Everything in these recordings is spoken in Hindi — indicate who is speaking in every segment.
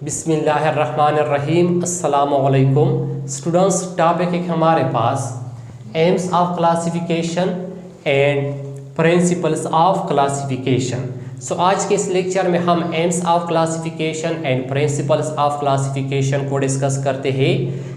Speaker 1: बिस्मिल्लाहिर्रहमानिर्रहीम। अस्सलामुअलैकुम स्टूडेंट्स। टॉपिक है हमारे पास aims of classification and principles of classification. आज के इस लेक्चर में हम aims of classification and principles of classification को डिस्कस करते हैं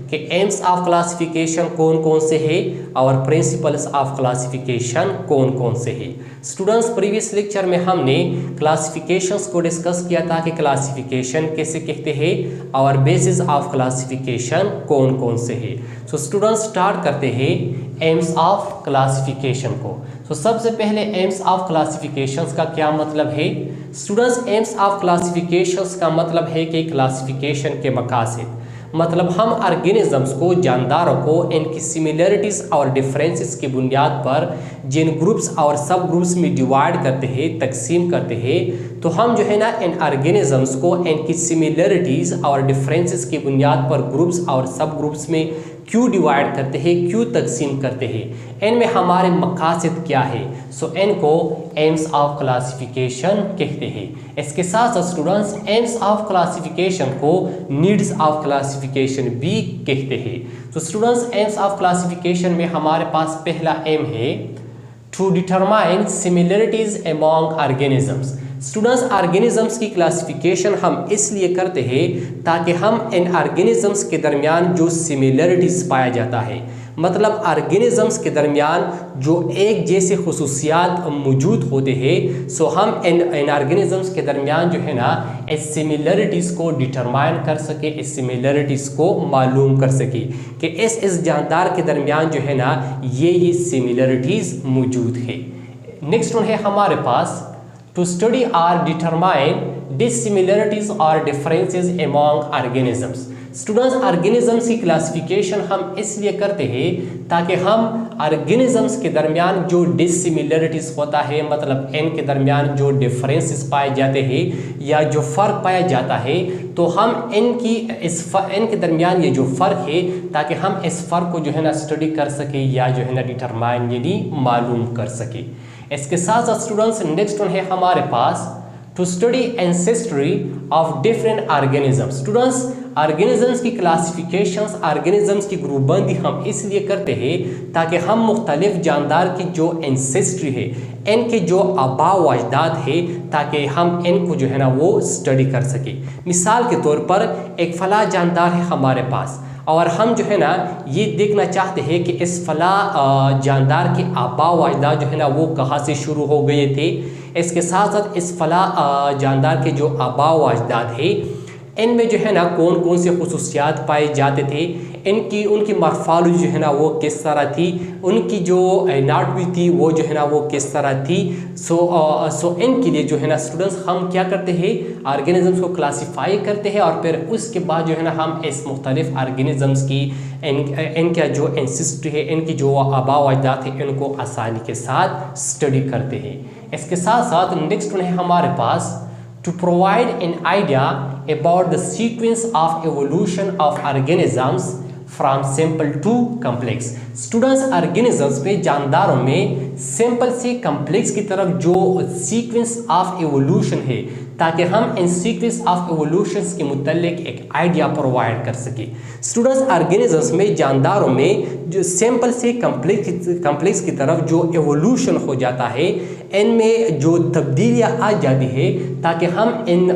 Speaker 1: कि एम्स ऑफ क्लासिफिकेशन कौन कौन से हैं और प्रिंसिपल्स ऑफ क्लासिफिकेशन कौन कौन से हैं। स्टूडेंट्स, प्रीवियस लेक्चर में हमने क्लासिफिकेशंस को डिस्कस किया था कि क्लासिफिकेशन कैसे कहते हैं और बेसिस ऑफ क्लासिफिकेशन कौन कौन से हैं। स्टूडेंट्स, स्टार्ट करते हैं एम्स ऑफ क्लासिफिकेशन को। सबसे पहले एम्स ऑफ क्लासिफिकेशंस का क्या मतलब है। स्टूडेंट्स, एम्स ऑफ क्लासिफिकेशंस का मतलब है कि क्लासिफिकेशन के मकासद मतलब हम ऑर्गेनिजम्स को, जानदारों को इनकी सिमिलरिटीज़ और डिफरेंसेस की बुनियाद पर जिन ग्रुप्स और सब ग्रुप्स में डिवाइड करते हैं, तकसीम करते हैं, तो हम जो है ना इन ऑर्गेनिजम्स को इनकी सिमिलरिटीज़ और डिफरेंसेस की बुनियाद पर ग्रुप्स और सब ग्रुप्स में क्यों डिवाइड करते हैं, क्यों तकसीम करते हैं, इनमें हमारे मकासद क्या है। इनको एम्स ऑफ क्लासिफिकेशन कहते हैं। इसके साथ साथ स्टूडेंट्स, एम्स ऑफ क्लासिफिकेशन को नीड्स ऑफ क्लासिफिकेशन भी कहते हैं। स्टूडेंट्स, एम्स ऑफ क्लासिफिकेशन में हमारे पास पहला एम है to determine similarities among organisms. Students, organisms की क्लासिफिकेशन हम इसलिए करते हैं ताकि हम इन ऑर्गेनिजम्स के दरमियान जो सिमिलरिटीज़ पाया जाता है, मतलब ऑर्गेनिजम्स के दरमियान जो एक जैसे खुसूसियात मौजूद होते हैं, हम इन ऑर्गेनिजम्स के दरमियान जो है ना इस सिमिलरिटीज़ को डिटरमाइन कर सके, इस सिमिलरिटीज़ को मालूम कर सके कि इस जानदार के दरमियान जो है ना ये सिमिलरिटीज़ मौजूद है। नेक्स्ट वन है हमारे पास to study or determine dissimilarities or differences among organisms। Students, organisms की क्लासिफिकेशन हम इसलिए करते हैं ताकि हम ऑर्गेनिजम्स के दरमियान जो डिसिमिलरिटीज़ होता है, मतलब इनके दरमियान जो डिफरेंसेस पाए जाते हैं या जो फ़र्क पाया जाता है, तो हम इनके दरमियान ये जो फ़र्क है ताकि हम इस फ़र्क को जो है ना स्टडी कर सके या जो है ना डिटरमाइन यानी मालूम कर सके। इसके साथ साथ स्टूडेंट्स, नेक्स्ट वन है हमारे पास to study ancestry of different organisms. Students, organisms की क्लासिफिकेशंस, ऑर्गेनिजम्स की ग्रुपबंदी हम इसलिए करते हैं ताकि हम मुख्तलिफ जानदार की जो एंसेस्ट्री है, इनके जो आबा व अजदाद है, ताकि हम इनको जो है ना वो स्टडी कर सके। मिसाल के तौर पर एक फला जानदार है हमारे पास और हम जो है ना ये देखना चाहते हैं कि इस फला जानदार के आबा व अजदाद जो है ना वो कहाँ से शुरू हो गए थे। इसके साथ साथ इस फला जानदार के जो आबा व अजदाद है, इनमें जो है ना कौन कौन से खुसूसियात पाए जाते थे, उनकी मॉर्फोलॉजी जो है ना वो किस तरह थी, उनकी जो एनाटॉमी थी वो जो है ना वो किस तरह थी। इनके लिए जो है ना स्टूडेंट्स हम क्या करते हैं, ऑर्गेनिजम्स को क्लासीफाई करते हैं और फिर उसके बाद जो है ना हम इस मुख्तलिफ ऑर्गेनिजम्स की इनका जो एंसेस्ट्री है, इनकी जो आबा व अजदाद है, इनको आसानी के साथ स्टडी करते हैं। इसके साथ साथ नेक्स्ट है हमारे पास to provide an idea about the sequence of evolution of organisms from simple to complex। Students, organisms में, जानदारों में सिंपल से कम्प्लेक्स की तरफ जो सीक्वेंस ऑफ एवोल्यूशन है, ताकि हम इन सीक्वेंस ऑफ एवोल्यूशंस के मुतल्लिक एक आइडिया प्रोवाइड कर सके। स्टूडेंट्स, ऑर्गेनिजम्स में, जानदारों में जो सिंपल से कम्प्लेक्स की तरफ जो एवोल्यूशन हो जाता है, इनमें जो तब्दीलियाँ आ जाती है, ताकि हम इन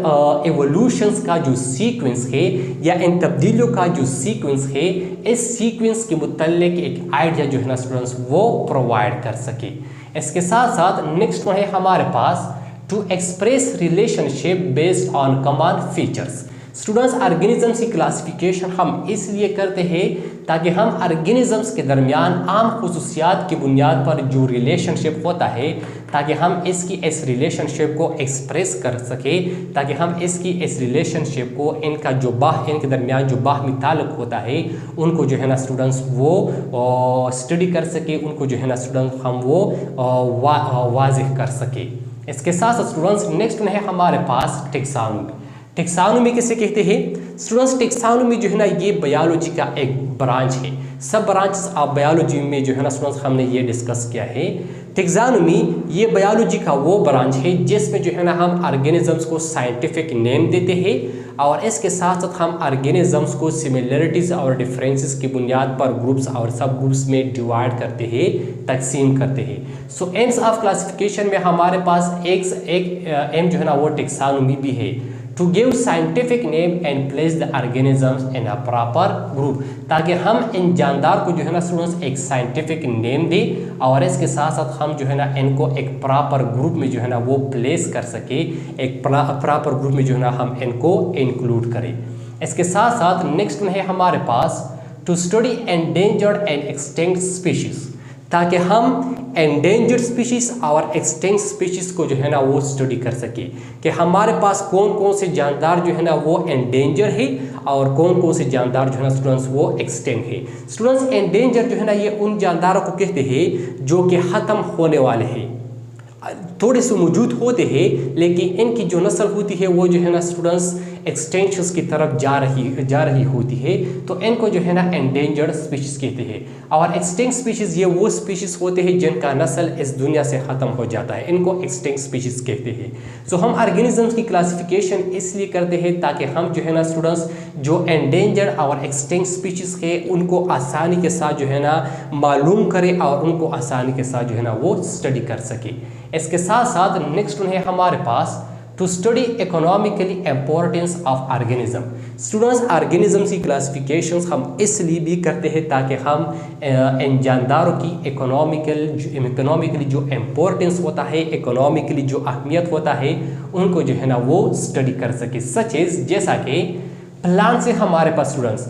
Speaker 1: एवोल्यूशंस का जो सीक्वेंस है या इन तब्दीलियों का जो सीक्वेंस है, इस सीक्वेंस के मुतल्लिक एक आइडिया जो है ना स्टूडेंट्स वो प्रोवाइड कर सके। इसके साथ साथ नेक्स्ट है हमारे पास to express relationship based on common features. Students, organisms की क्लासिफिकेशन हम इसलिए करते हैं ताकि हम ऑर्गेनिजम्स के दरमियान आम खुसूसियात की बुनियाद पर जो रिलेशनशिप होता है, ताकि हम इस रिलेशनशिप को एक्सप्रेस कर सके, ताकि हम इस रिलेशनशिप को इनके दरमियान जो बाहमी ताल्लुक़ होता है उनको जो है ना स्टूडेंट्स वो स्टडी कर सके, उनको जो है ना स्टूडेंट्स हम वो वाज़ेह कर सके। इसके साथ साथ स्टूडेंट्स, नेक्स्ट है हमारे पास टेक्सोनोमी। टेक्सोनोमी किसे कहते हैं? स्टूडेंट्स, टेक्सोनोमी जो है ना ये बायोलॉजी का एक ब्रांच है। सब ब्रांच ऑफ बायोलॉजी में जो है ना स्टूडेंट्स हमने ये डिस्कस किया है। टेक्सानोमी ये बायोलॉजी का वो ब्रांच है जिसमें जो है ना हम ऑर्गेनिजम्स को साइंटिफिक नेम देते हैं और इसके साथ साथ हम ऑर्गेनिजम्स को सिमिलरिटीज़ और डिफरेंसेस की बुनियाद पर ग्रुप्स और सब ग्रुप्स में डिवाइड करते हैं, तकसीम करते हैं। सो एम्स ऑफ क्लासिफिकेशन में हमारे पास एक एम जो है ना वो टेक्सानोमी भी है, to give scientific name and place the organisms in a proper group, ताकि हम इन जानदार को जो है ना स्टूडेंट्स एक साइंटिफिक नेम दें और इसके साथ साथ हम जो है ना इनको एक प्रॉपर ग्रुप में जो है ना वो प्लेस कर सके, एक प्रॉपर ग्रुप में जो है ना हम इनको इंक्लूड करें। इसके साथ साथ नेक्स्ट है हमारे पास to study endangered and extinct species, ताकि हम एंडेंजर्ड स्पीशीज और एक्सटिंक्ट स्पीशीज को जो है ना वो स्टडी कर सके कि हमारे पास कौन कौन से जानदार जो है ना वो एंडेंजर है और कौन कौन से जानदार जो है ना स्टूडेंट्स वो एक्सटिंक्ट है। स्टूडेंट्स एंडेंजर जो है ना ये उन जानदारों को कहते हैं जो कि ख़त्म होने वाले हैं, थोड़े से मौजूद होते हैं लेकिन इनकी जो नस्ल होती है वो जो है ना स्टूडेंट्स एक्सटेंशंस की तरफ जा रही होती है, तो इनको जो है ना एंडेंजर्ड स्पीशीज़ कहते हैं। और एक्सटिंक्ट स्पीशीज़ ये वो स्पीशीज़ होते हैं जिनका नस्ल इस दुनिया से ख़त्म हो जाता है, इनको एक्सटिंक्ट स्पीशीज़ कहते हैं। सो हम ऑर्गेनिजम्स की क्लासिफिकेशन इसलिए करते हैं ताकि हम जो है ना स्टूडेंट्स जो एंडेंजर्ड और एक्सटिंक्ट स्पीशीज़ है उनको आसानी के साथ जो है ना मालूम करें और उनको आसानी के साथ जो है ना वो स्टडी कर सके। इसके साथ साथ नेक्स्ट है हमारे पास to study economically importance of organism. Students organisms की क्लासिफिकेशंस हम इसलिए भी करते हैं ताकि हम इन जानदारों की इकोनॉमिकली जो इम्पोर्टेंस होता है, इकोनॉमिकली जो अहमियत होता है उनको जो है ना वो स्टडी कर सके। सच इज जैसा कि प्लांट से हमारे पास स्टूडेंट्स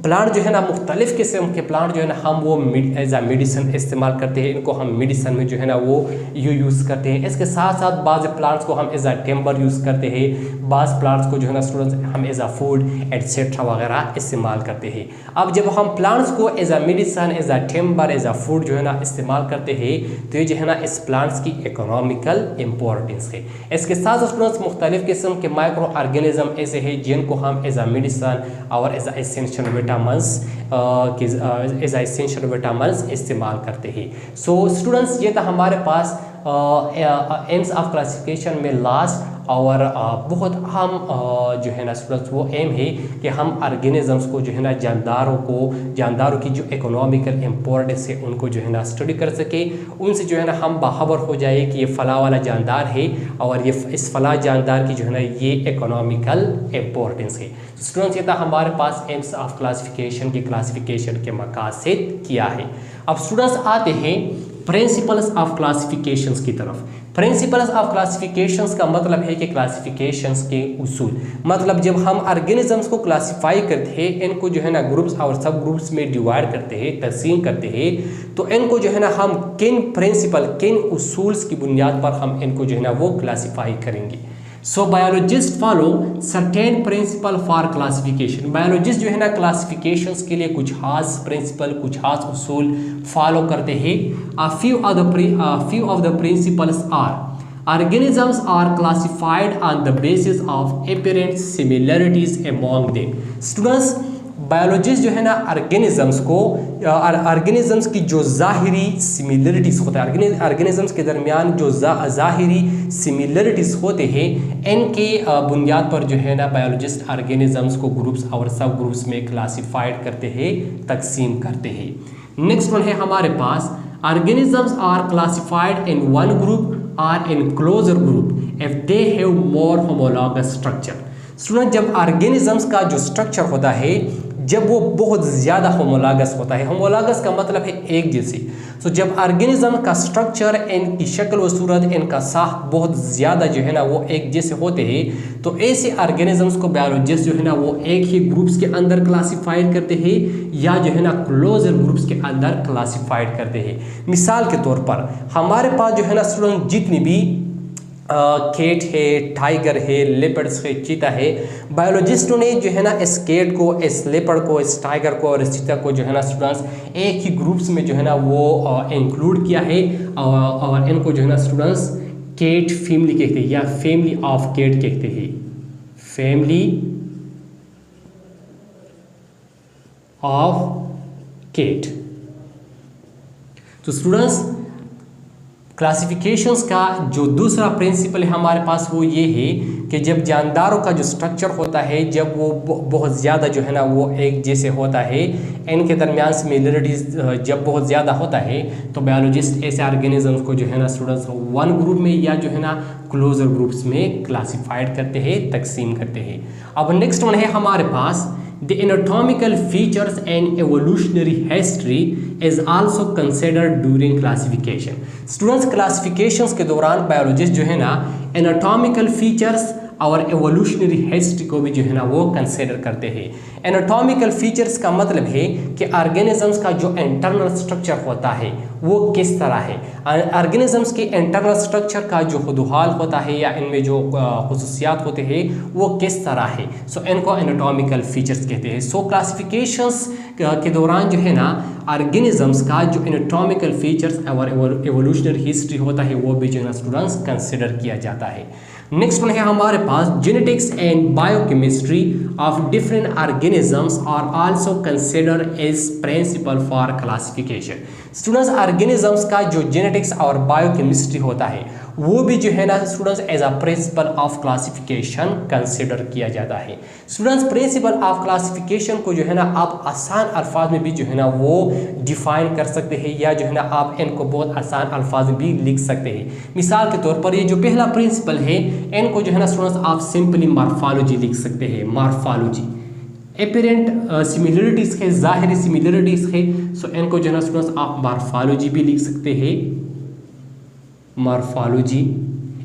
Speaker 1: प्लांट जो है ना मुख्तलिफ़ किस्म के प्लांट जो है ना हम वो एज आ मेडिसन इस्तेमाल करते हैं, इनको हम मेडिसन में जो है ना वो यूज़ करते हैं। इसके साथ साथ बाज़ प्लांट्स को हम एज आ टिम्बर यूज़ करते हैं, बाज़ प्लांट्स को जो है ना स्टूडेंट्स हम एज आ फूड एट्सेट्रा वगैरह इस्तेमाल करते हैं। अब जब हम प्लांट्स को एज आ मेडिसन, एज आ टिम्बर, एज आ फूड जो है ना इस्तेमाल करते हैं तो ये जो है ना इस प्लांट्स की इकोनॉमिकल इम्पोर्टेंस है। इसके साथ स्टूडेंट्स मुख्तलिफ़ किस्म के माइक्रो ऑर्गेनिज्म ऐसे हैं जिनको हम एज आ मेडिसन और एज आ एसेंशियल विटामिन्स इस्तेमाल करते हैं। सो स्टूडेंट्स ये था हमारे पास एम्स ऑफ क्लासिफिकेशन में लास्ट और बहुत अहम जो है ना स्टूडेंट्स वो एम है कि हम ऑर्गेनिजम्स को जो है ना जानदारों की जो इकोनॉमिकल इम्पोर्टेंस है उनको जो है ना स्टडी कर सके, उनसे जो है ना हम बाखबर हो जाए कि ये फ़ला वाला जानदार है और ये इस फ़ला जानदार की जो है ना ये इकोनॉमिकल इम्पोर्टेंस है। स्टूडेंट्स ये था हमारे पास एम्स ऑफ क्लासिफिकेशन के मकासद क्या है। अब स्टूडेंट्स आते हैं प्रिंसिपल्स ऑफ क्लासिफिकेशंस की तरफ। प्रिंसिपल्स ऑफ क्लासिफिकेशंस का मतलब है कि क्लासिफिकेशंस के उसूल, मतलब जब हम ऑर्गेनिजम्स को क्लासिफाई करते हैं, इनको जो है ना ग्रुप्स और सब ग्रुप्स में डिवाइड करते हैं, तकसीम करते हैं, तो इनको जो है ना हम किन उसूल्स की बुनियाद पर हम इनको जो है ना वो क्लासिफाई करेंगे। So biologist follow certain principle for classification. Biologist जो है ना क्लासिफिकेशंस के लिए कुछ खास प्रिंसिपल, कुछ खास उसूल फॉलो करते हैं। A few of the principles are: organisms are classified on the basis of apparent similarities among them. Students, biologist जो है ना ऑर्गेनिजम्स की जो ज़ाहिरी सिमिलरिटीज़ होता है, ऑर्गेनिजम्स के दरमियान जो ज़ाहिरी सिमिलरिटीज़ होते हैं, इनके बुनियाद पर जो है ना बायोलॉजिस्ट ऑर्गेनिजम्स को ग्रुप्स और सब ग्रुप्स में क्लासिफाइड करते हैं, तकसीम करते हैं। नेक्स्ट वन है हमारे पास organisms are classified in one group or in closer group if they have more homologous structure. Student जब ऑर्गेनिजम्स का जो स्ट्रक्चर होता है जब वो बहुत ज़्यादा होमोलॉगस होता है, होमोलॉगस का मतलब है एक जैसे, तो जब ऑर्गेनिज्म का स्ट्रक्चर, इनकी शक्ल व सूरत, इनका साख बहुत ज़्यादा जो है ना वो एक जैसे होते हैं, तो ऐसे ऑर्गेनिजम्स को बायोलॉजिस्ट जो है ना वो एक ही ग्रुप्स के अंदर क्लासिफाइड करते हैं या जो है ना क्लोजर ग्रुप्स के अंदर क्लासिफाइड करते हैं। मिसाल के तौर पर हमारे पास जो है ना स्टूडेंट जितनी भी केट है, टाइगर है, लेपर्ड्स है, चीता है, बायोलॉजिस्टों ने जो है ना इस केट को, इस लेपर्ड को, इस टाइगर को और इस चीता को जो है ना स्टूडेंट्स एक ही ग्रुप्स में जो है ना वो इंक्लूड किया है और इनको जो है ना स्टूडेंट्स केट फैमिली कहते हैं या फैमिली ऑफ केट कहते हैं, फैमिली ऑफ केट। तो स्टूडेंट्स क्लासिफिकेशंस का जो दूसरा प्रिंसिपल है हमारे पास वो ये है कि जब जानदारों का जो स्ट्रक्चर होता है जब वो बहुत ज़्यादा जो है ना वो एक जैसे होता है, इनके दरमियान सिमिलरिटीज़ जब बहुत ज़्यादा होता है तो बायोलॉजिस्ट ऐसे ऑर्गेनिजम्स को जो है ना स्टूडेंट्स वन ग्रुप में या जो है ना क्लोजर ग्रुप्स में क्लासिफाइड करते हैं, तकसीम करते हैं। अब नेक्स्ट वन है हमारे पास The anatomical features and evolutionary history is also considered during classification. Students classifications के दौरान बायोलॉजिस्ट जो है ना anatomical features और एवोल्यूशनरी हिस्ट्री को भी जो है ना वो कंसिडर करते हैं। एनाटॉमिकल फीचर्स का मतलब है कि ऑर्गेनिजम्स का जो इंटरनल स्ट्रक्चर होता है वो किस तरह है, ऑर्गेनिजम्स के इंटरनल स्ट्रक्चर का जो खुदहाल होता है या इनमें जो खुसूसियात होते हैं वो किस तरह है। सो इनको एनाटॉमिकल फीचर्स कहते हैं। सो क्लासिफिकेशंस के दौरान जो है ना ऑर्गेनिजम्स का जो एनाटॉमिकल फीचर्स और एवोल्यूशनरी हिस्ट्री होता है वो भी जो है ना स्टूडेंट्स कंसिडर किया जाता है। नेक्स्ट वन है हमारे पास genetics and biochemistry of different organisms are also considered as principle for classification. Students organisms का जो जेनेटिक्स और बायोकेमिस्ट्री होता है वो भी जो है ना students as a principle of classification consider किया जाता है। स्टूडेंट्स प्रिंसिपल ऑफ क्लासिफिकेशन को जो है ना आप आसान अल्फाज में भी जो है ना वो डिफाइन कर सकते हैं या जो है ना आप इनको बहुत आसान अल्फाज में भी लिख सकते हैं। मिसाल के तौर पर ये जो पहला प्रिंसिपल है इनको जो है ना स्टूडेंट्स आप सिंपली मॉर्फोलॉजी लिख सकते हैं। मॉर्फोलॉजी एपरेंट सिमिलरिटीज़ है, ज़ाहिरी सिमिलरिटीज़ है, सो इनको जो है ना स्टूडेंट्स आप मॉर्फोलॉजी भी लिख सकते हैं, मॉर्फोलॉजी।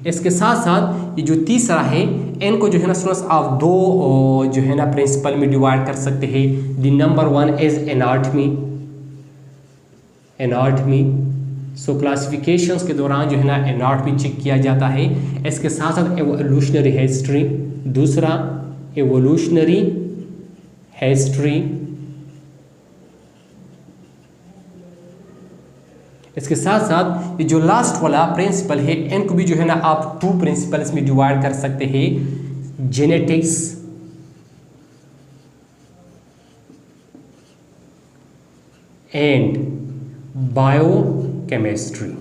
Speaker 1: इसके साथ साथ ये जो तीसरा है इनको जो है ना स्टूडेंट्स आप दो जो है ना प्रिंसिपल में डिवाइड कर सकते हैं। The number one is anatomy, anatomy. So classifications के दौरान जो है ना एनाटमी चेक किया जाता है। इसके साथ साथ एवोल्यूशनरी हिस्ट्री, दूसरा एवोल्यूशनरी हिस्ट्री। इसके साथ साथ ये जो लास्ट वाला प्रिंसिपल है इनको भी जो है ना आप टू प्रिंसिपल्स में डिवाइड कर सकते हैं, जेनेटिक्स एंड बायोकेमिस्ट्री।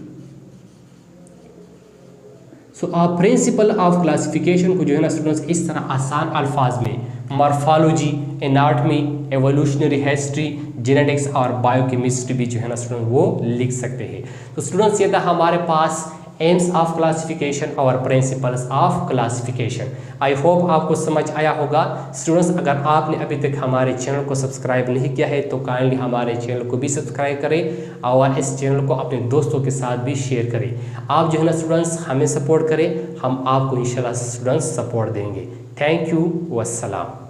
Speaker 1: सो आप प्रिंसिपल ऑफ क्लासिफिकेशन को जो है ना स्टूडेंट्स इस तरह आसान अल्फाज में morphology, anatomy, evolutionary history, genetics और बायोकेमिस्ट्री भी जो है ना स्टूडेंट वो लिख सकते हैं। तो स्टूडेंट्स ये था हमारे पास एम्स ऑफ क्लासिफिकेशन और principles of classification. I hope आपको समझ आया होगा। स्टूडेंट्स अगर आपने अभी तक हमारे चैनल को सब्सक्राइब नहीं किया है तो काइंडली हमारे चैनल को भी सब्सक्राइब करें और इस चैनल को अपने दोस्तों के साथ भी शेयर करें। आप जो है ना स्टूडेंट्स हमें सपोर्ट करें, हम आपको इंशाल्लाह स्टूडेंट्स सपोर्ट देंगे। Thank you, वस्सलाम।